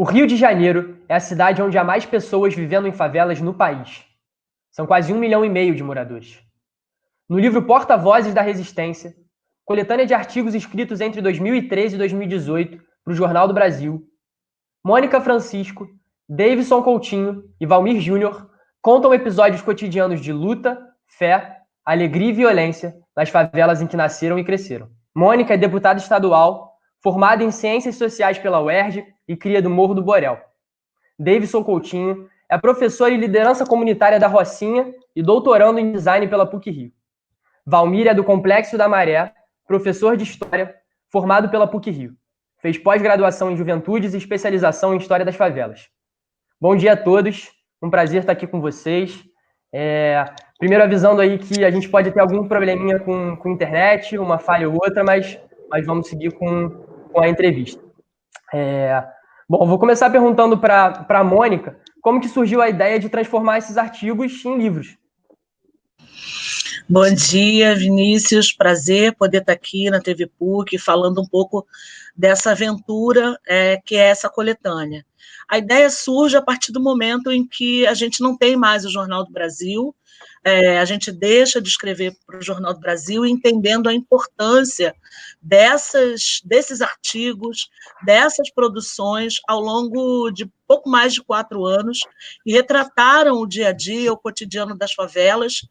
O Rio de Janeiro é a cidade onde há mais pessoas vivendo em favelas no país. São quase 1,5 milhão de moradores. No livro Porta-Vozes da Resistência, coletânea de artigos escritos entre 2013 e 2018 para o Jornal do Brasil, Mônica Francisco, Davidson Coutinho e Valmir Júnior contam episódios cotidianos de luta, fé, alegria e violência nas favelas em que nasceram e cresceram. Mônica é deputada estadual, formada em Ciências Sociais pela UERJ e cria do Morro do Borel. Davidson Coutinho é professor e liderança comunitária da Rocinha e doutorando em design pela PUC-Rio. Valmir é do Complexo da Maré, professor de História, formado pela PUC-Rio. Fez pós-graduação em Juventudes e especialização em História das Favelas. Bom dia a todos, um prazer estar aqui com vocês. Primeiro avisando aí que a gente pode ter algum probleminha com a internet, uma falha ou outra, mas vamos seguir com a entrevista. Bom, vou começar perguntando para a Mônica como que surgiu a ideia de transformar esses artigos em livros. Bom dia, Vinícius, prazer poder estar aqui na TV PUC falando um pouco dessa aventura que é essa coletânea. A ideia surge a partir do momento em que a gente não tem mais o Jornal do Brasil, a gente deixa de escrever para o Jornal do Brasil, entendendo a importância desses artigos, dessas produções ao longo de pouco mais de 4 anos, e retrataram o dia a dia, o cotidiano das favelas,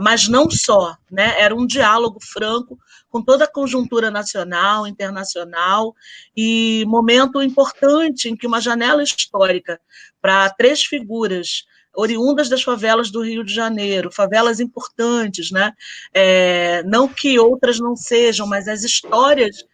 mas não só, né? Era um diálogo franco com toda a conjuntura nacional, internacional, e momento importante em que uma janela histórica para 3 figuras oriundas das favelas do Rio de Janeiro, favelas importantes, né? Não que outras não sejam, mas as histórias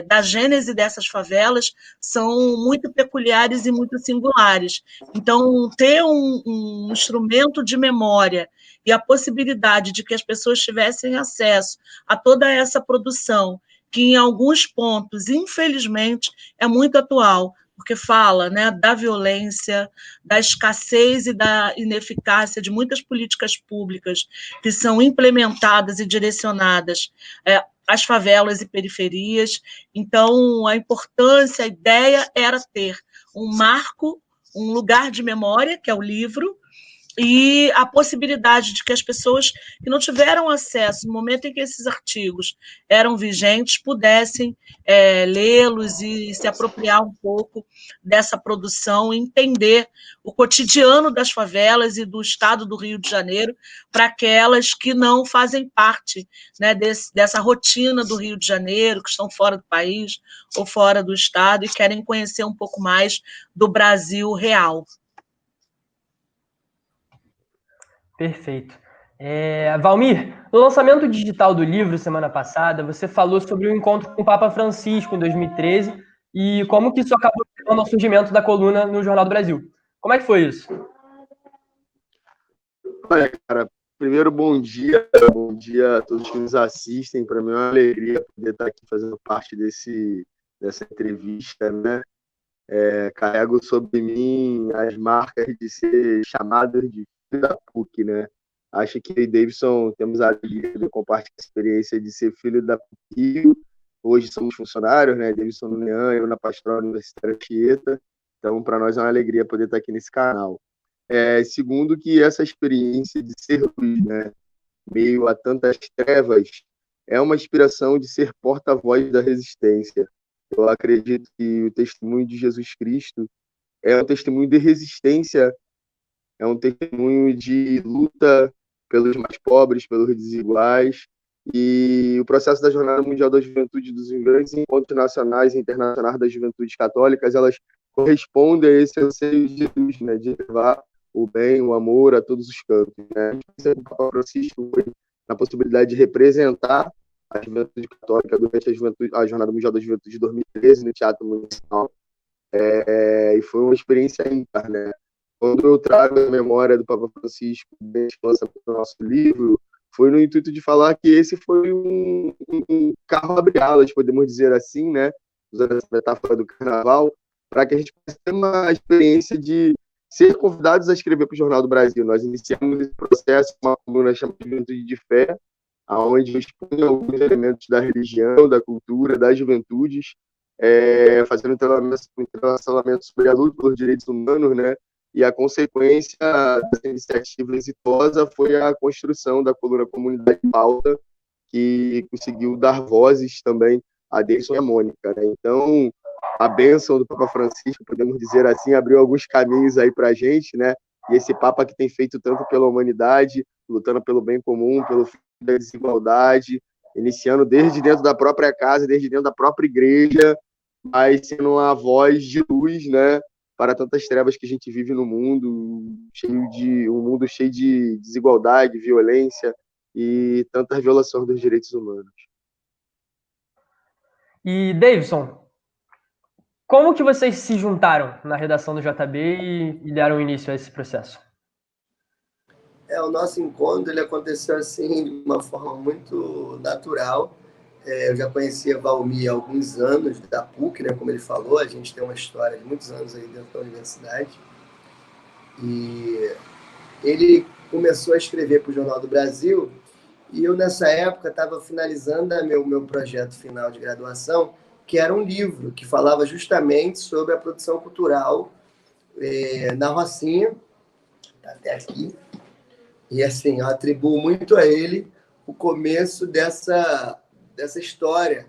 da gênese dessas favelas são muito peculiares e muito singulares. Então, ter um instrumento de memória e a possibilidade de que as pessoas tivessem acesso a toda essa produção, que em alguns pontos, infelizmente, é muito atual, porque fala, né, da violência, da escassez e da ineficácia de muitas políticas públicas que são implementadas e direcionadas às favelas e periferias. Então, a importância, a ideia era ter um marco, um lugar de memória, que é o livro, e a possibilidade de que as pessoas que não tiveram acesso no momento em que esses artigos eram vigentes pudessem lê-los e se apropriar um pouco dessa produção, entender o cotidiano das favelas e do estado do Rio de Janeiro para aquelas que não fazem parte, né, dessa rotina do Rio de Janeiro, que estão fora do país ou fora do estado e querem conhecer um pouco mais do Brasil real. Perfeito. Valmir, no lançamento digital do livro, semana passada, você falou sobre o encontro com o Papa Francisco em 2013 e como que isso acabou levando ao surgimento da coluna no Jornal do Brasil. Como é que foi isso? Olha, cara, primeiro, bom dia a todos que nos assistem. Para mim é uma alegria poder estar aqui fazendo parte dessa entrevista, né? Carrego sobre mim as marcas de ser chamado de filho da PUC, né? Acho que eu e Davidson temos a alegria de compartilhar a experiência de ser filho da PUC. Hoje somos funcionários, né? Davidson no NEAN, eu na Pastoral Universitária Tieta. Então, para nós é uma alegria poder estar aqui nesse canal. Segundo, que essa experiência de ser luz, né, meio a tantas trevas, é uma inspiração de ser porta-voz da resistência. Eu acredito que o testemunho de Jesus Cristo é um testemunho de resistência, é um testemunho de luta pelos mais pobres, pelos desiguais, e o processo da Jornada Mundial da Juventude, dos grandes encontros nacionais e internacionais das juventudes católicas, elas correspondem a esse anseio de Jesus, né, de levar o bem, o amor a todos os cantos, né? O Papa Francisco foi na possibilidade de representar a juventude católica durante a Jornada Mundial da Juventude de 2013 no Teatro Municipal, e foi uma experiência ímpar, né? Quando eu trago a memória do Papa Francisco desde o lançamento do nosso livro, foi no intuito de falar que esse foi um carro abre-alas, podemos dizer assim, né? Usando essa metáfora do carnaval, para que a gente possa ter uma experiência de ser convidados a escrever para o Jornal do Brasil. Nós iniciamos esse processo com uma coluna chamada Juventude de Fé, onde eu expunha alguns elementos da religião, da cultura, das juventudes, fazendo um entrelaçamento sobre a luta pelos direitos humanos, né? E a consequência dessa iniciativa exitosa foi a construção da coluna Comunidade em Pauta, que conseguiu dar vozes também a Deison e a Mônica, né? Então, a bênção do Papa Francisco, podemos dizer assim, abriu alguns caminhos aí para a gente, né? E esse Papa que tem feito tanto pela humanidade, lutando pelo bem comum, pelo fim da desigualdade, iniciando desde dentro da própria casa, desde dentro da própria igreja, mas sendo uma voz de luz, né? Para tantas trevas que a gente vive no mundo, um mundo cheio de desigualdade, violência e tantas violações dos direitos humanos. E, Davidson, como que vocês se juntaram na redação do JB e deram início a esse processo? O nosso encontro ele aconteceu assim de uma forma muito natural. Eu já conhecia Valmir há alguns anos, da PUC, né, como ele falou, a gente tem uma história de muitos anos aí dentro da universidade. E ele começou a escrever para o Jornal do Brasil, e eu, nessa época, estava finalizando meu projeto final de graduação, que era um livro que falava justamente sobre a produção cultural na Rocinha, até aqui. E, assim, eu atribuo muito a ele o começo dessa história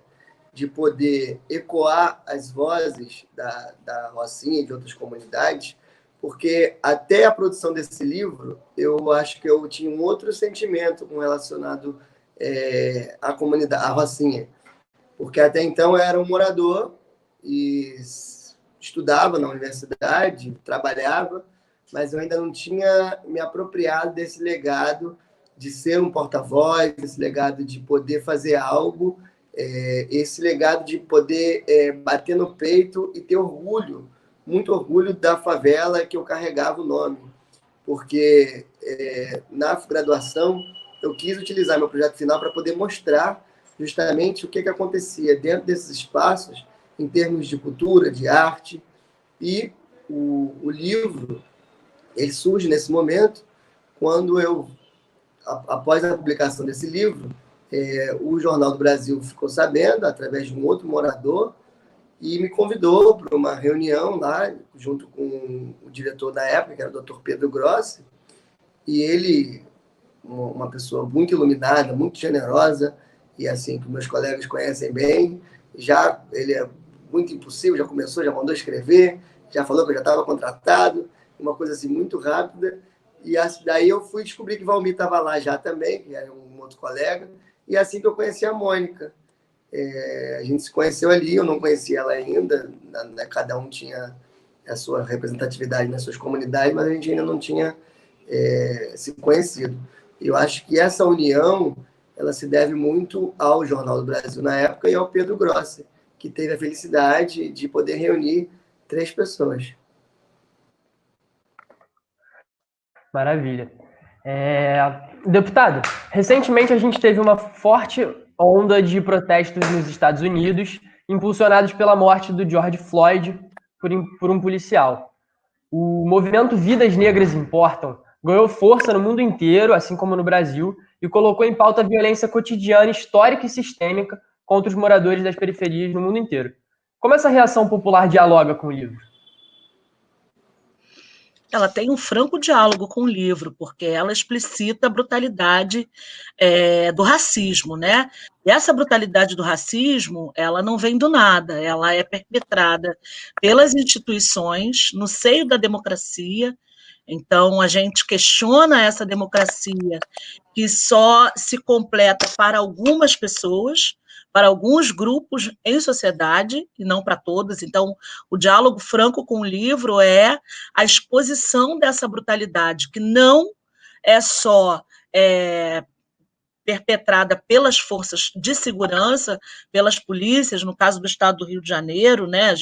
de poder ecoar as vozes da Rocinha e de outras comunidades, porque até a produção desse livro, eu acho que eu tinha um outro sentimento relacionado à comunidade, à Rocinha. Porque até então eu era um morador e estudava na universidade, trabalhava, mas eu ainda não tinha me apropriado desse legado de ser um porta-voz, esse legado de poder fazer algo, esse legado de poder bater no peito e ter orgulho, muito orgulho da favela que eu carregava o nome. Porque na graduação eu quis utilizar meu projeto final para poder mostrar justamente o que acontecia dentro desses espaços em termos de cultura, de arte. E o livro ele surge nesse momento quando após a publicação desse livro, o Jornal do Brasil ficou sabendo, através de um outro morador, e me convidou para uma reunião lá, junto com o diretor da época, que era o Dr. Pedro Grossi, e ele, uma pessoa muito iluminada, muito generosa, e assim, que meus colegas conhecem bem, ele é muito impossível, já começou, já mandou escrever, já falou que eu já estava contratado, uma coisa assim muito rápida, e daí eu fui descobrir que Valmir estava lá já também, que era um outro colega, e assim que eu conheci a Mônica. A gente se conheceu ali, eu não conhecia ela ainda, cada um tinha a sua representatividade nas suas comunidades, mas a gente ainda não tinha se conhecido. Eu acho que essa união ela se deve muito ao Jornal do Brasil na época e ao Pedro Grossi, que teve a felicidade de poder reunir 3 pessoas. Maravilha. Deputado, recentemente a gente teve uma forte onda de protestos nos Estados Unidos, impulsionados pela morte do George Floyd por um policial. O movimento Vidas Negras Importam ganhou força no mundo inteiro, assim como no Brasil, e colocou em pauta a violência cotidiana, histórica e sistêmica contra os moradores das periferias no mundo inteiro. Como essa reação popular dialoga com o livro? Ela tem um franco diálogo com o livro, porque ela explicita a brutalidade do racismo, né? E essa brutalidade do racismo, ela não vem do nada, ela é perpetrada pelas instituições, no seio da democracia. Então, a gente questiona essa democracia que só se completa para algumas pessoas, para alguns grupos em sociedade, e não para todos. Então, o diálogo franco com o livro é a exposição dessa brutalidade, que não é só perpetrada pelas forças de segurança, pelas polícias, no caso do estado do Rio de Janeiro, né,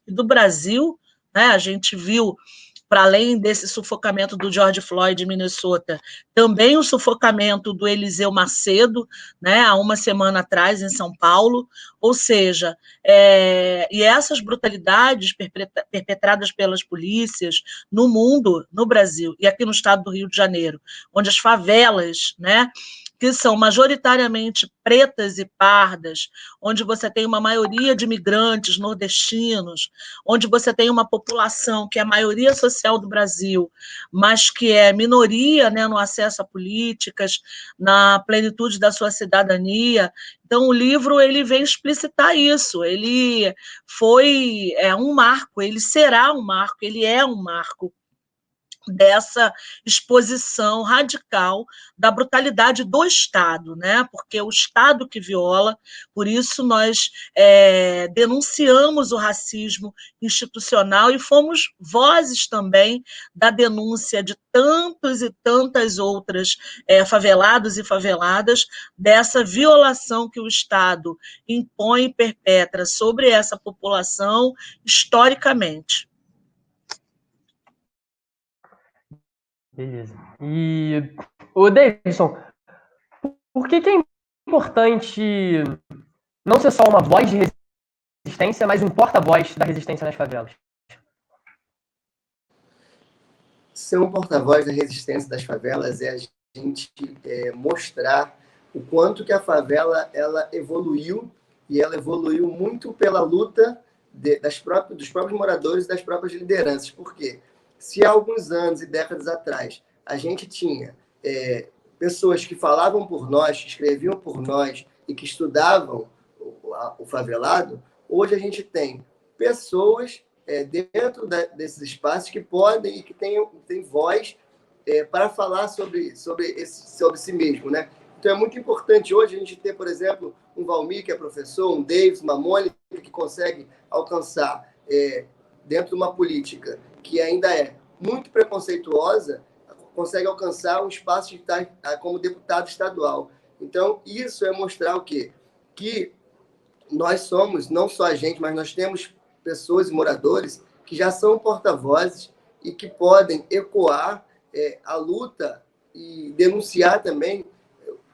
e do Brasil, né, a gente viu, para além desse sufocamento do George Floyd em Minnesota, também o sufocamento do Eliseu Macedo, né, há uma semana atrás, em São Paulo. Ou seja, e essas brutalidades perpetradas pelas polícias no mundo, no Brasil, e aqui no estado do Rio de Janeiro, onde as favelas, né, que são majoritariamente pretas e pardas, onde você tem uma maioria de imigrantes nordestinos, onde você tem uma população que é a maioria social do Brasil, mas que é minoria, né, no acesso a políticas, na plenitude da sua cidadania. Então, o livro ele vem explicitar isso. Ele foi um marco, ele será um marco, ele é um marco dessa exposição radical da brutalidade do Estado, né? Porque é o Estado que viola, por isso nós denunciamos o racismo institucional e fomos vozes também da denúncia de tantos e tantas outras favelados e faveladas dessa violação que o Estado impõe e perpetra sobre essa população historicamente. Beleza. E, o Davidson, por que é importante não ser só uma voz de resistência, mas um porta-voz da resistência nas favelas? Ser um porta-voz da resistência das favelas é a gente mostrar o quanto que a favela ela evoluiu, e ela evoluiu muito pela luta dos próprios moradores e das próprias lideranças. Por quê? Se há alguns anos e décadas atrás a gente tinha pessoas que falavam por nós, que escreviam por nós e que estudavam o favelado, hoje a gente tem pessoas dentro desses espaços que podem e que têm voz para falar sobre si mesmo, né? Então é muito importante hoje a gente ter, por exemplo, um Valmir, que é professor, um Davis, uma Mônica, que consegue alcançar, dentro de uma política que ainda é muito preconceituosa, consegue alcançar um espaço de estar como deputado estadual. Então, isso é mostrar o quê? Que nós somos, não só a gente, mas nós temos pessoas e moradores que já são porta-vozes e que podem ecoar a luta e denunciar também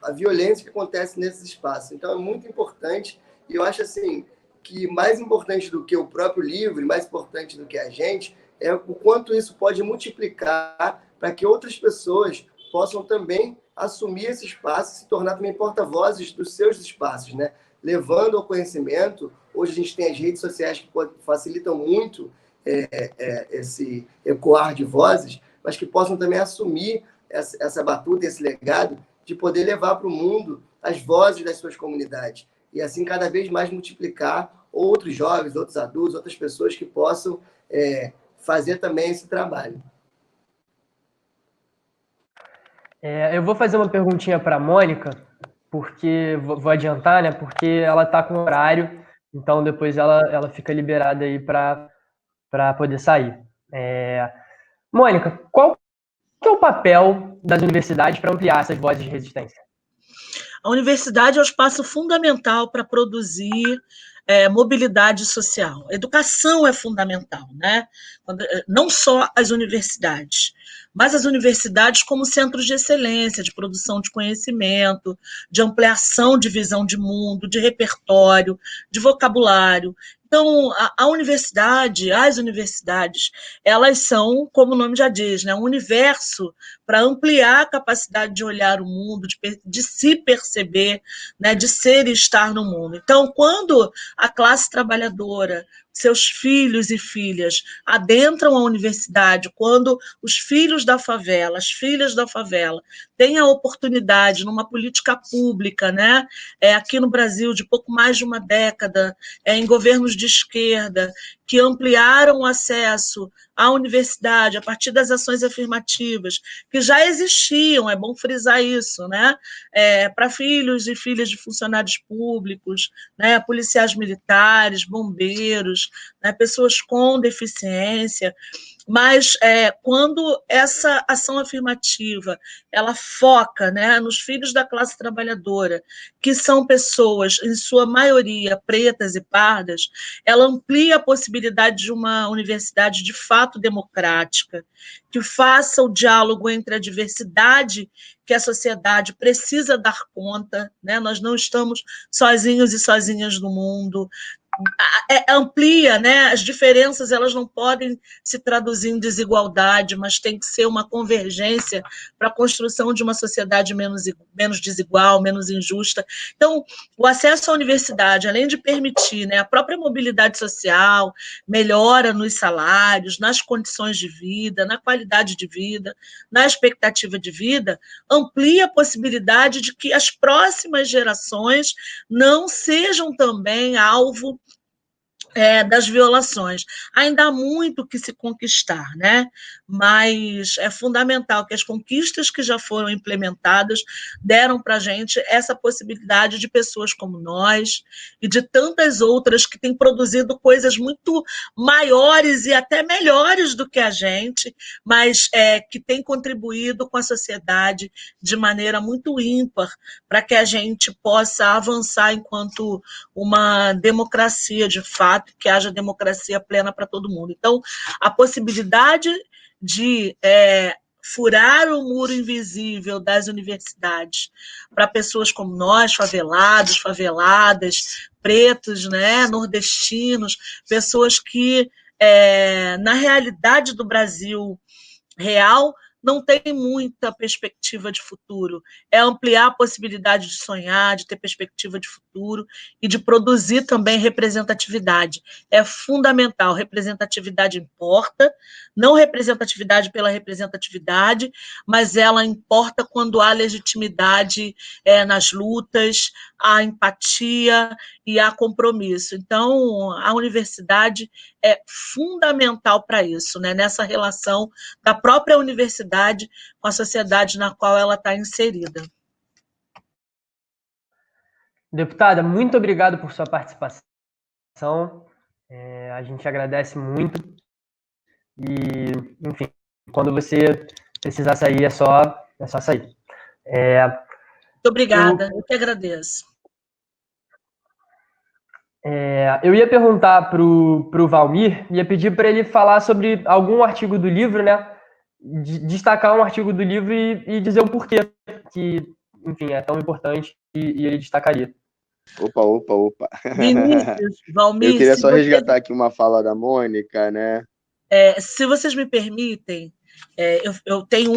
a violência que acontece nesses espaços. Então, é muito importante, e eu acho assim, que mais importante do que o próprio livro, mais importante do que a gente, é o quanto isso pode multiplicar para que outras pessoas possam também assumir esse espaço e se tornar também porta-vozes dos seus espaços, né? Levando ao conhecimento. Hoje a gente tem as redes sociais que facilitam muito esse ecoar de vozes, mas que possam também assumir essa batuta, esse legado, de poder levar para o mundo as vozes das suas comunidades. E assim, cada vez mais multiplicar outros jovens, outros adultos, outras pessoas que possam fazer também esse trabalho. Eu vou fazer uma perguntinha para a Mônica, porque vou adiantar, né? Porque ela está com horário, então depois ela fica liberada aí para poder sair. Mônica, qual que é o papel das universidades para ampliar essas vozes de resistência? A universidade é um espaço fundamental para produzir mobilidade social. A educação é fundamental, né? Não só as universidades, mas as universidades como centros de excelência, de produção de conhecimento, de ampliação de visão de mundo, de repertório, de vocabulário. Então, a universidade, as universidades, elas são, como o nome já diz, né, um universo para ampliar a capacidade de olhar o mundo, de se perceber, né, de ser e estar no mundo. Então, quando a classe trabalhadora, seus filhos e filhas adentram a universidade, quando os filhos da favela, as filhas da favela, têm a oportunidade, numa política pública, né, aqui no Brasil, de pouco mais de uma década, em governos de esquerda, que ampliaram o acesso à universidade a partir das ações afirmativas, que já existiam, é bom frisar isso, né, para filhos e filhas de funcionários públicos, né, policiais militares, bombeiros, né, pessoas com deficiência. Mas quando essa ação afirmativa ela foca, né, nos filhos da classe trabalhadora, que são pessoas, em sua maioria, pretas e pardas, ela amplia a possibilidade de uma universidade de fato democrática, que faça o diálogo entre a diversidade que a sociedade precisa dar conta, né? Nós não estamos sozinhos e sozinhas no mundo. amplia, né? As diferenças elas não podem se traduzir em desigualdade, mas tem que ser uma convergência para a construção de uma sociedade menos desigual, menos injusta. Então, o acesso à universidade, além de permitir, né, a própria mobilidade social, melhora nos salários, nas condições de vida, na qualidade de vida, na expectativa de vida, amplia a possibilidade de que as próximas gerações não sejam também alvo das violações. Ainda há muito que se conquistar, né? Mas é fundamental que as conquistas que já foram implementadas deram para a gente essa possibilidade de pessoas como nós e de tantas outras que têm produzido coisas muito maiores e até melhores do que a gente, mas que têm contribuído com a sociedade de maneira muito ímpar para que a gente possa avançar enquanto uma democracia de fato, que haja democracia plena para todo mundo. Então, a possibilidade de furar o muro invisível das universidades para pessoas como nós, favelados, faveladas, pretos, né, nordestinos, pessoas que, na realidade do Brasil real, não tem muita perspectiva de futuro. É ampliar a possibilidade de sonhar, de ter perspectiva de futuro e de produzir também representatividade. É fundamental. Representatividade importa, não representatividade pela representatividade, mas ela importa quando há legitimidade nas lutas, há empatia e há compromisso. Então, a universidade é fundamental para isso, né? Nessa relação da própria universidade com a sociedade na qual ela está inserida. Deputada, muito obrigado por sua participação. A gente agradece muito. E, enfim, quando você precisar sair, é só sair. Muito obrigada, eu que agradeço. Eu ia perguntar para o Valmir, ia pedir para ele falar sobre algum artigo do livro, né? Destacar um artigo do livro e dizer o porquê que, enfim, é tão importante e ele destacaria. Opa. Vinícius, Valmir, eu queria só resgatar aqui uma fala da Mônica, né? Se vocês me permitem, eu tenho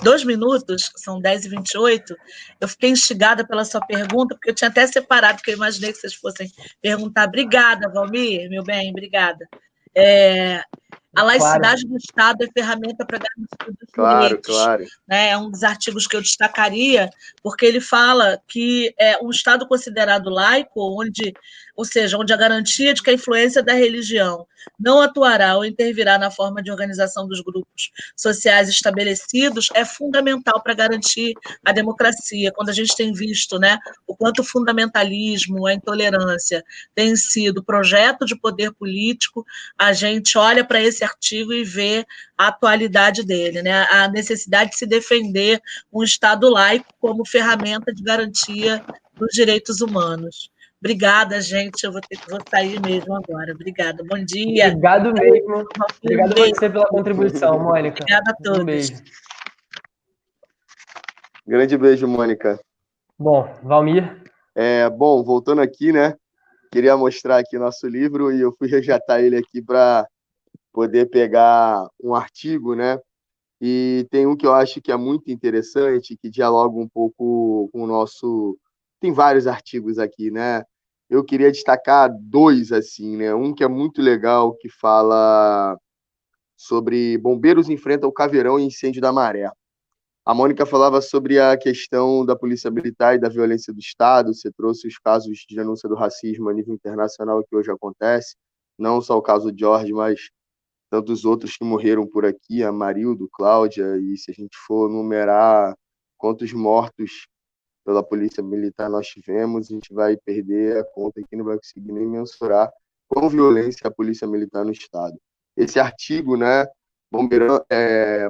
2 minutos, são 10h28, eu fiquei instigada pela sua pergunta, porque eu tinha até separado, porque eu imaginei que vocês fossem perguntar. Obrigada, Valmir, meu bem, obrigada. A laicidade do Estado é ferramenta para garantir os direitos. Claro. Né? É um dos artigos que eu destacaria, porque ele fala que um Estado considerado laico, onde a garantia de que a influência da religião não atuará ou intervirá na forma de organização dos grupos sociais estabelecidos, é fundamental para garantir a democracia. Quando a gente tem visto, né, o quanto o fundamentalismo, a intolerância tem sido projeto de poder político, a gente olha para esse artigo e vê a atualidade dele, né? A necessidade de se defender um Estado laico como ferramenta de garantia dos direitos humanos. Obrigada, gente. Eu vou sair mesmo agora. Obrigada. Bom dia. Obrigado mesmo. Obrigado a você pela contribuição, Mônica. Obrigada a todos. Um beijo. Grande beijo, Mônica. Bom, Valmir. Bom, voltando aqui, né? Queria mostrar aqui nosso livro e eu fui resgatar ele aqui para poder pegar um artigo, né? E tem um que eu acho que é muito interessante, que dialoga um pouco com o nosso... Tem vários artigos aqui, né? Eu queria destacar 2, assim, né? Um que é muito legal, que fala sobre bombeiros enfrentam o caveirão e incêndio da Maré. A Mônica falava sobre a questão da polícia militar e da violência do Estado. Você trouxe os casos de denúncia do racismo a nível internacional que hoje acontece. Não só o caso de George, mas tantos outros que morreram por aqui, a Marildo, Cláudia, e se a gente for numerar quantos mortos pela polícia militar nós tivemos, a gente vai perder a conta aqui, não vai conseguir nem mensurar quão violência a polícia militar no Estado. Esse artigo, né,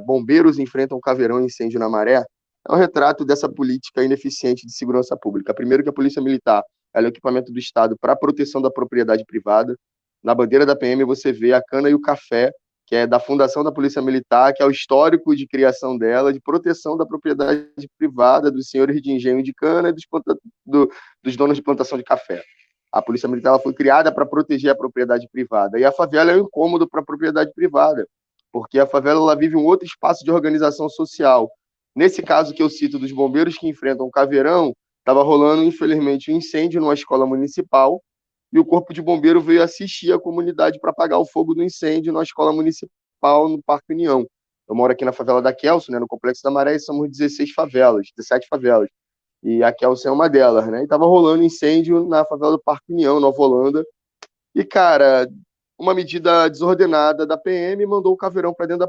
bombeiros enfrentam caveirão e incêndio na Maré, é um retrato dessa política ineficiente de segurança pública. Primeiro que a polícia militar é o equipamento do Estado para a proteção da propriedade privada. Na bandeira da PM você vê a cana e o café, que é da fundação da Polícia Militar, que é o histórico de criação dela, de proteção da propriedade privada dos senhores de engenho de cana e dos donos de plantação de café. A polícia militar ela foi criada para proteger a propriedade privada. E a favela é um incômodo para a propriedade privada, porque a favela ela vive um outro espaço de organização social. Nesse caso que eu cito dos bombeiros que enfrentam o Caveirão, estava rolando, infelizmente, um incêndio numa escola municipal e o Corpo de Bombeiro veio assistir a comunidade para apagar o fogo do incêndio na escola municipal, no Parque União. Eu moro aqui na favela da Kelso, né, no Complexo da Maré, e somos 16 favelas, 17 favelas. E a Kelso é uma delas, né? E tava rolando incêndio na favela do Parque União, Nova Holanda. E, cara, uma medida desordenada da PM mandou o Caveirão para dentro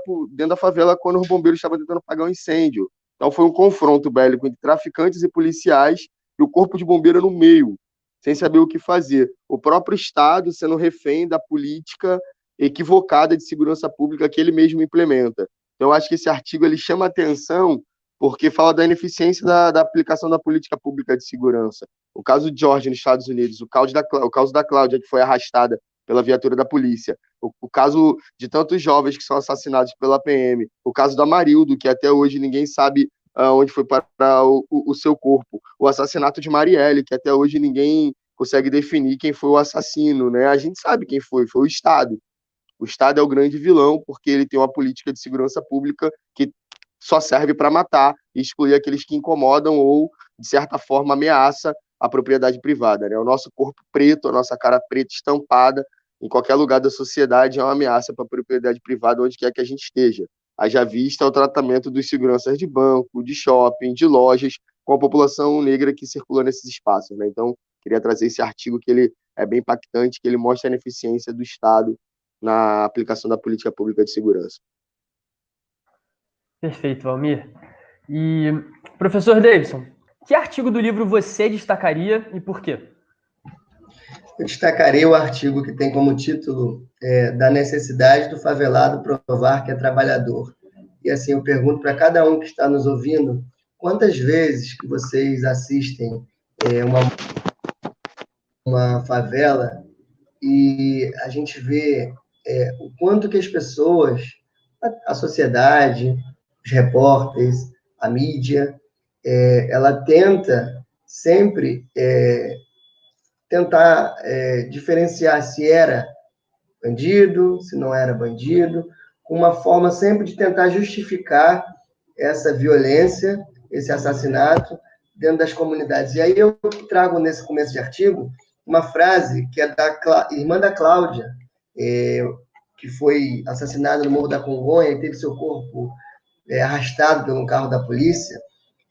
da favela quando os bombeiros estavam tentando apagar o incêndio. Então foi um confronto bélico entre traficantes e policiais e o corpo de bombeiro no meio, sem saber o que fazer. O próprio Estado sendo refém da política equivocada de segurança pública que ele mesmo implementa. Então, eu acho que esse artigo ele chama atenção porque fala da ineficiência da aplicação da política pública de segurança. O caso de George nos Estados Unidos, o caso da Cláudia, que foi arrastada pela viatura da polícia, o caso de tantos jovens que são assassinados pela PM, o caso do Amarildo, que até hoje ninguém sabe onde foi parar o seu corpo, o assassinato de Marielle, que até hoje ninguém consegue definir quem foi o assassino, né? A gente sabe quem foi o Estado. O Estado é o grande vilão porque ele tem uma política de segurança pública que só serve para matar e excluir aqueles que incomodam ou, de certa forma, ameaça a propriedade privada, né? O nosso corpo preto, a nossa cara preta estampada em qualquer lugar da sociedade é uma ameaça para a propriedade privada onde quer que a gente esteja. Haja vista o tratamento dos seguranças de banco, de shopping, de lojas, com a população negra que circula nesses espaços, né? Então, queria trazer esse artigo que ele é bem impactante, que ele mostra a ineficiência do Estado na aplicação da política pública de segurança. Perfeito, Valmir. E, professor Davidson, que artigo do livro você destacaria e por quê? Eu destacarei o artigo que tem como título da necessidade do favelado provar que é trabalhador. E assim, eu pergunto para cada um que está nos ouvindo, quantas vezes que vocês assistem uma favela e a gente vê o quanto que as pessoas, a sociedade, os repórteres, a mídia, ela tenta sempre tentar diferenciar se era bandido, se não era bandido, com uma forma sempre de tentar justificar essa violência, esse assassinato dentro das comunidades. E aí eu trago nesse começo de artigo uma frase que é da irmã da Cláudia, que foi assassinada no Morro da Congonha e teve seu corpo arrastado pelo carro da polícia,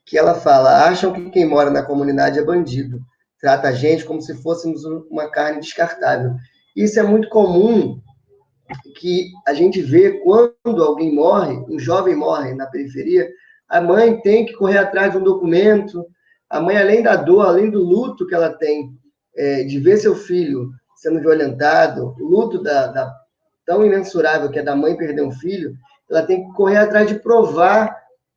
que ela fala: acham que quem mora na comunidade é bandido, trata a gente como se fôssemos uma carne descartável. Isso é muito comum, que a gente vê quando alguém morre, um jovem morre na periferia, a mãe tem que correr atrás de um documento, a mãe, além da dor, além do luto que ela tem de ver seu filho sendo violentado, o luto tão imensurável que é da mãe perder um filho, ela tem que correr atrás de provar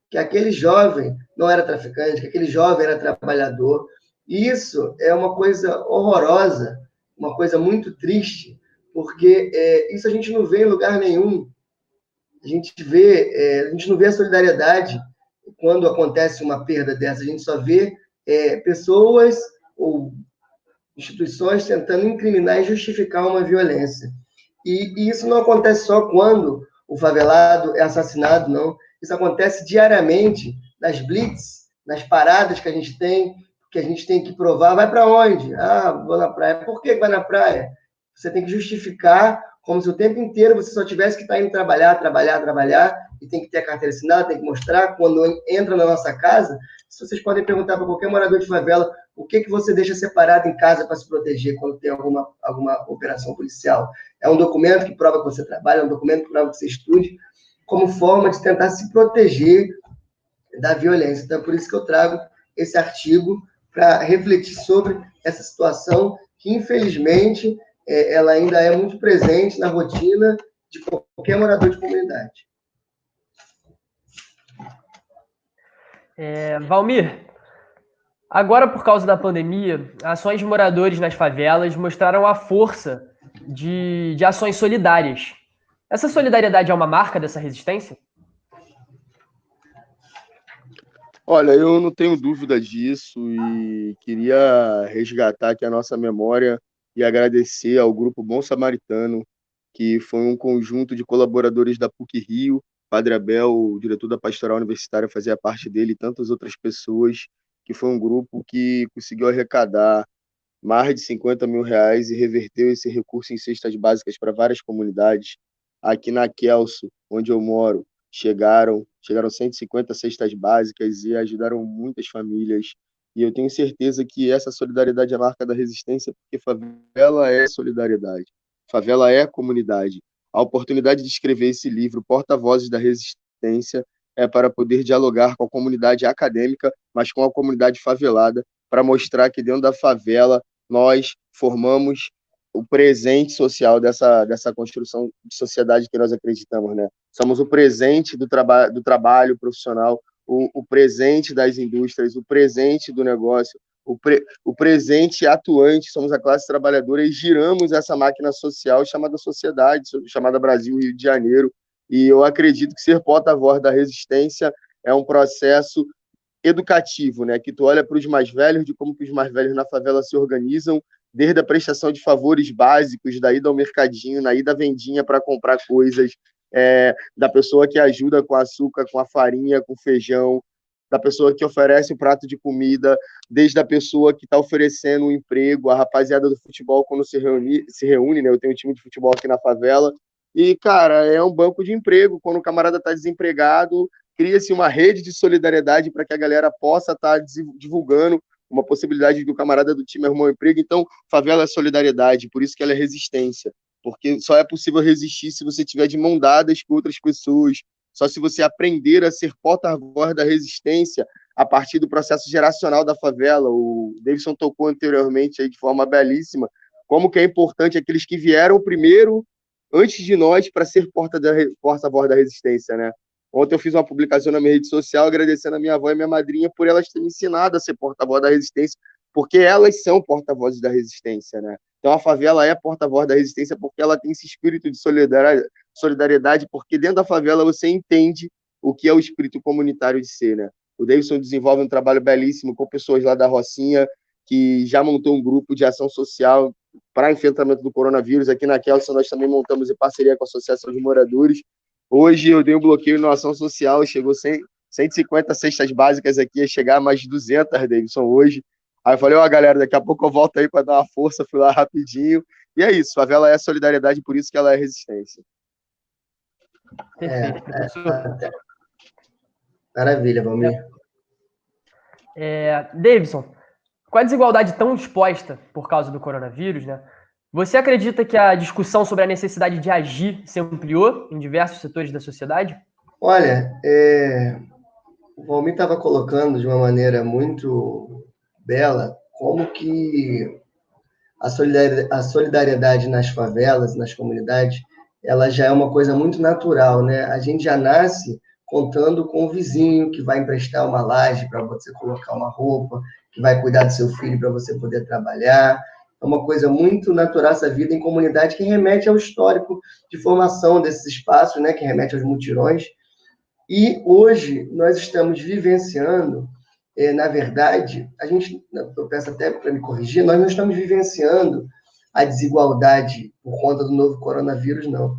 que aquele jovem não era traficante, que aquele jovem era trabalhador. E isso é uma coisa horrorosa, uma coisa muito triste, porque isso a gente não vê em lugar nenhum. A gente não vê a solidariedade quando acontece uma perda dessa. A gente só vê pessoas ou instituições tentando incriminar e justificar uma violência. E isso não acontece só quando o favelado é assassinado, não. Isso acontece diariamente nas blitz, nas paradas que a gente tem que provar. Vai para onde? Ah, vou na praia. Por que vai na praia? Você tem que justificar como se o tempo inteiro você só tivesse que estar indo trabalhar, e tem que ter a carteira assinada, tem que mostrar. Quando entra na nossa casa, se vocês podem perguntar para qualquer morador de favela o que você deixa separado em casa para se proteger quando tem alguma operação policial. É um documento que prova que você trabalha, é um documento que prova que você estude, como forma de tentar se proteger da violência. Então, é por isso que eu trago esse artigo para refletir sobre essa situação que, infelizmente, ela ainda é muito presente na rotina de qualquer morador de comunidade. Valmir, agora por causa da pandemia, ações de moradores nas favelas mostraram a força de ações solidárias. Essa solidariedade é uma marca dessa resistência? Olha, eu não tenho dúvida disso e queria resgatar aqui a nossa memória e agradecer ao Grupo Bom Samaritano, que foi um conjunto de colaboradores da PUC-Rio. Padre Abel, o diretor da Pastoral Universitária, fazia parte dele, e tantas outras pessoas, que foi um grupo que conseguiu arrecadar mais de R$ 50.000 e reverteu esse recurso em cestas básicas para várias comunidades. Aqui na Kelso, onde eu moro, chegaram 150 cestas básicas e ajudaram muitas famílias. E eu tenho certeza que essa solidariedade é a marca da resistência, porque favela é solidariedade, favela é comunidade. A oportunidade de escrever esse livro, Porta-Vozes da Resistência, é para poder dialogar com a comunidade acadêmica, mas com a comunidade favelada, para mostrar que dentro da favela nós formamos o presente social dessa construção de sociedade que nós acreditamos, né? Somos o presente do trabalho profissional, o presente das indústrias, o presente do negócio, o presente atuante, somos a classe trabalhadora e giramos essa máquina social chamada sociedade, chamada Brasil, Rio de Janeiro, e eu acredito que ser porta-voz da resistência é um processo educativo, né? Que tu olha para os mais velhos, de como que os mais velhos na favela se organizam, desde a prestação de favores básicos, da ida ao mercadinho, na ida à vendinha para comprar coisas, da pessoa que ajuda com açúcar, com a farinha, com feijão, da pessoa que oferece o prato de comida, desde a pessoa que está oferecendo um emprego, a rapaziada do futebol quando se reúne, né? Eu tenho um time de futebol aqui na favela, e, cara, é um banco de emprego. Quando o camarada está desempregado, cria-se uma rede de solidariedade para que a galera possa estar divulgando uma possibilidade do camarada do time arrumar um emprego. Então, favela é solidariedade, por isso que ela é resistência, porque só é possível resistir se você tiver de mão dadas com outras pessoas, só se você aprender a ser porta-voz da resistência a partir do processo geracional da favela. O Davidson tocou anteriormente aí de forma belíssima como que é importante aqueles que vieram primeiro, antes de nós, para ser porta-voz da resistência, né? Ontem eu fiz uma publicação na minha rede social agradecendo a minha avó e a minha madrinha por elas terem me ensinado a ser porta-voz da resistência, porque elas são porta-vozes da resistência, né? Então a favela é porta-voz da resistência porque ela tem esse espírito de solidariedade, porque dentro da favela você entende o que é o espírito comunitário de ser, né? O Davidson desenvolve um trabalho belíssimo com pessoas lá da Rocinha, que já montou um grupo de ação social para enfrentamento do coronavírus. Aqui na Kelso nós também montamos em parceria com a Associação de Moradores. Hoje eu dei um bloqueio na ação social, chegou 150 cestas básicas aqui, ia chegar a mais de 200, Davidson, hoje. Aí eu falei, ó, galera, daqui a pouco eu volto aí para dar uma força, fui lá rapidinho. E é isso, favela é solidariedade, por isso que ela é resistência. Perfeito, professor. Maravilha, Valmir. Davidson, com a desigualdade tão exposta por causa do coronavírus, né? Você acredita que a discussão sobre a necessidade de agir se ampliou em diversos setores da sociedade? Olha, o Valmir estava colocando de uma maneira muito bela como que a solidariedade nas favelas, nas comunidades, ela já é uma coisa muito natural, né? A gente já nasce contando com o vizinho que vai emprestar uma laje para você colocar uma roupa, que vai cuidar do seu filho para você poder trabalhar. É uma coisa muito natural essa vida em comunidade que remete ao histórico de formação desses espaços, né? Que remete aos mutirões. E hoje nós estamos vivenciando, na verdade, eu peço até para me corrigir, nós não estamos vivenciando a desigualdade por conta do novo coronavírus, não.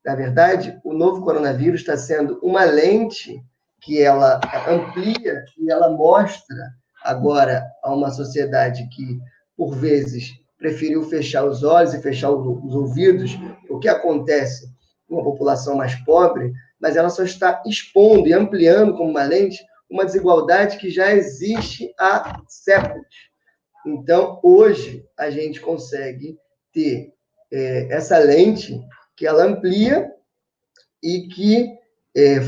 Na verdade, o novo coronavírus está sendo uma lente que ela amplia e ela mostra agora a uma sociedade que, por vezes, preferiu fechar os olhos e fechar os ouvidos, o que acontece com uma população mais pobre, mas ela só está expondo e ampliando como uma lente uma desigualdade que já existe há séculos. Então, hoje, a gente consegue ter essa lente que ela amplia e que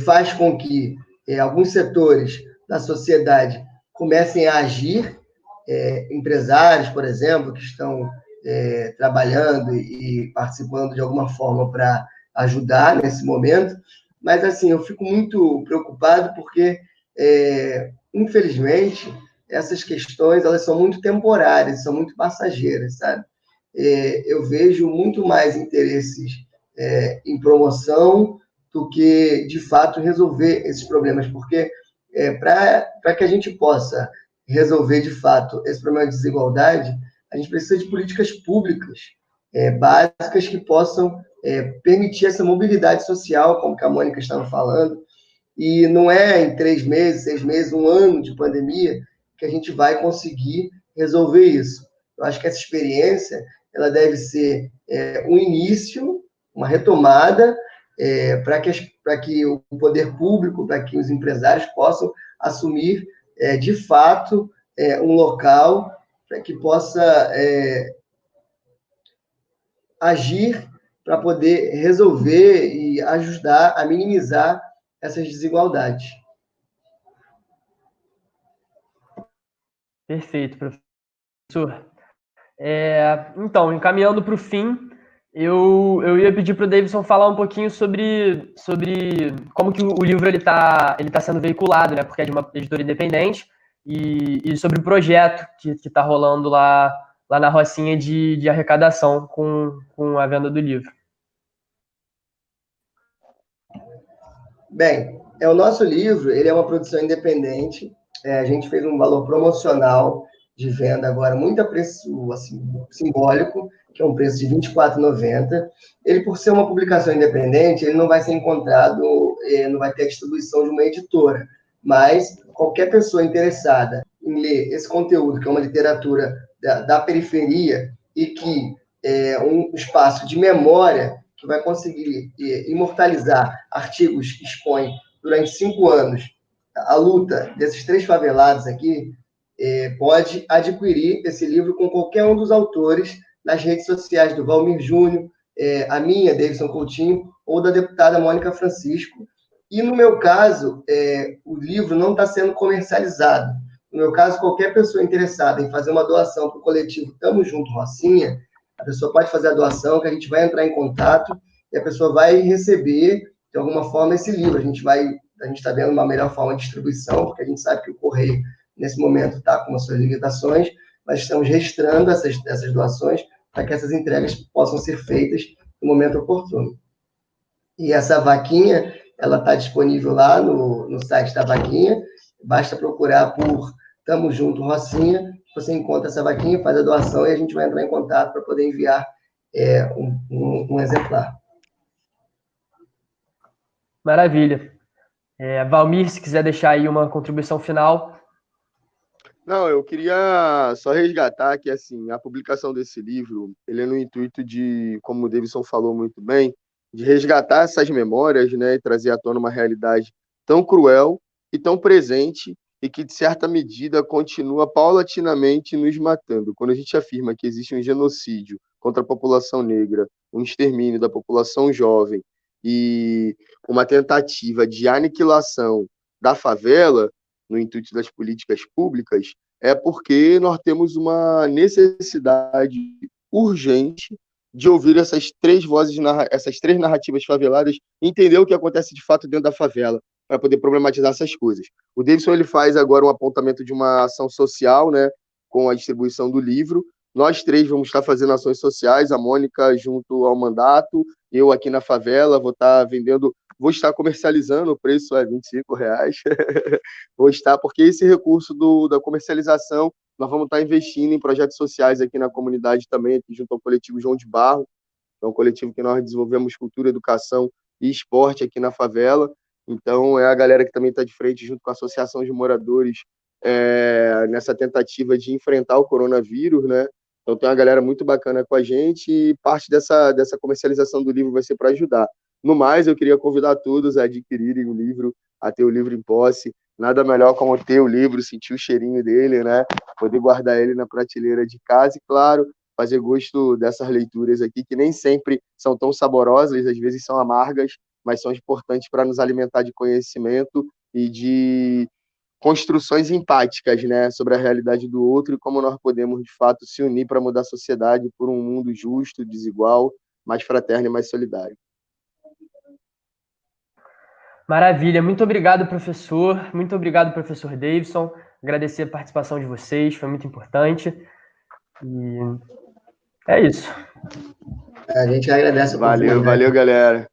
faz com que alguns setores da sociedade comecem a agir, empresários, por exemplo, que estão trabalhando e participando de alguma forma para ajudar nesse momento, mas, assim, eu fico muito preocupado porque, infelizmente, essas questões, elas são muito temporárias, são muito passageiras, sabe? Eu vejo muito mais interesses em promoção do que, de fato, resolver esses problemas, porque para que a gente possa resolver, de fato, esse problema de desigualdade, a gente precisa de políticas públicas básicas que possam permitir essa mobilidade social, como que a Mônica estava falando, e não é em 3 meses, 6 meses, 1 ano de pandemia que a gente vai conseguir resolver isso. Eu acho que essa experiência ela deve ser um início, uma retomada, para que o poder público, para que os empresários possam assumir, de fato, um local para que possa agir para poder resolver e ajudar a minimizar essas desigualdades. Perfeito, professor. Então, encaminhando para o fim, eu ia pedir para o Davidson falar um pouquinho sobre como que o livro ele tá sendo veiculado, né? Porque é de uma editora independente, e sobre o projeto que está rolando lá na Rocinha de arrecadação com a venda do livro. Bem, o nosso livro ele é uma produção independente. A gente fez um valor promocional de venda agora muito a preço assim, simbólico, que é um preço de R$ 24,90. Ele, por ser uma publicação independente, ele não vai ser encontrado, não vai ter a distribuição de uma editora, mas qualquer pessoa interessada em ler esse conteúdo, que é uma literatura da periferia e que é um espaço de memória que vai conseguir imortalizar artigos que expõem durante 5 anos a luta desses 3 favelados aqui, pode adquirir esse livro com qualquer um dos autores nas redes sociais do Valmir Júnior, a minha, Davidson Coutinho, ou da deputada Mônica Francisco. E, no meu caso, o livro não está sendo comercializado. No meu caso, qualquer pessoa interessada em fazer uma doação para o coletivo Tamo Junto Rocinha, a pessoa pode fazer a doação, que a gente vai entrar em contato e a pessoa vai receber, de alguma forma, esse livro. A gente está vendo uma melhor forma de distribuição, porque a gente sabe que o Correio, nesse momento, está com as suas limitações, mas estamos registrando essas doações para que essas entregas possam ser feitas no momento oportuno. E essa vaquinha, ela está disponível lá no site da vaquinha, basta procurar por Tamo Junto Rocinha, você encontra essa vaquinha, faz a doação e a gente vai entrar em contato para poder enviar um exemplar. Maravilha. Valmir, se quiser deixar aí uma contribuição final. Não, eu queria só resgatar que, assim, a publicação desse livro, ele é no intuito de, como o Davidson falou muito bem, de resgatar essas memórias, né, e trazer à tona uma realidade tão cruel e tão presente e que, de certa medida, continua paulatinamente nos matando. Quando a gente afirma que existe um genocídio contra a população negra, um extermínio da população jovem e uma tentativa de aniquilação da favela, no intuito das políticas públicas, é porque nós temos uma necessidade urgente de ouvir essas 3 vozes, essas 3 narrativas faveladas, e entender o que acontece de fato dentro da favela, para poder problematizar essas coisas. O Davidson ele faz agora um apontamento de uma ação social, né, com a distribuição do livro. Nós 3 vamos estar fazendo ações sociais, a Mônica junto ao mandato, eu aqui na favela, vou estar comercializando, o preço é R$25. Vou estar, porque esse recurso da comercialização, nós vamos estar investindo em projetos sociais aqui na comunidade também, aqui junto ao coletivo João de Barro, que é um coletivo que nós desenvolvemos cultura, educação e esporte aqui na favela. Então, é a galera que também está de frente, junto com a Associação de Moradores, nessa tentativa de enfrentar o coronavírus, né? Então, tem uma galera muito bacana com a gente e parte dessa comercialização do livro vai ser para ajudar. No mais, eu queria convidar todos a adquirirem o livro, a ter o livro em posse. Nada melhor como ter o livro, sentir o cheirinho dele, né? Poder guardar ele na prateleira de casa e, claro, fazer gosto dessas leituras aqui, que nem sempre são tão saborosas, às vezes são amargas, mas são importantes para nos alimentar de conhecimento e de construções empáticas, né, sobre a realidade do outro e como nós podemos, de fato, se unir para mudar a sociedade por um mundo justo, desigual, mais fraterno e mais solidário. Maravilha. Muito obrigado, professor. Muito obrigado, professor Davidson. Agradecer a participação de vocês, foi muito importante. E é isso. A gente agradece a Valeu, galera.